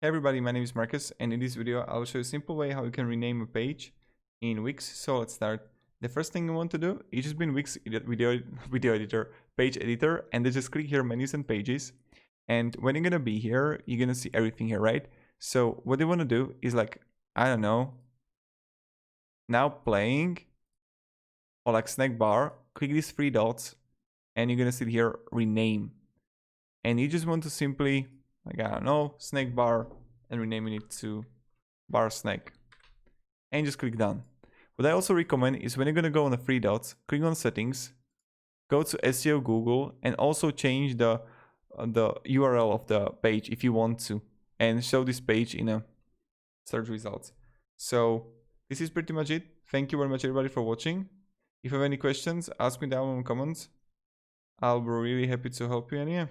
Hey everybody, my name is Marcus, and in this video I'll show you a simple way how you can rename a page in Wix. So let's start. The first thing you want to do is just be in Wix video editor, page editor, and then just click here menus and pages. And when you're gonna be here, you're gonna see everything here, right? So what you want to do is like, I don't know, now playing, or like snack bar, click these three dots, and you're gonna see here rename. And you just want to simply, like, I don't know, snack bar, and renaming it to bar snack, and just click done. What I also recommend is when you're gonna go on the three dots, click on settings, go to SEO Google, and also change the URL of the page if you want to, and show this page in a search results. So this is pretty much it. Thank you very much everybody for watching. If you have any questions, ask me down in the comments. I'll be really happy to help you, and yeah.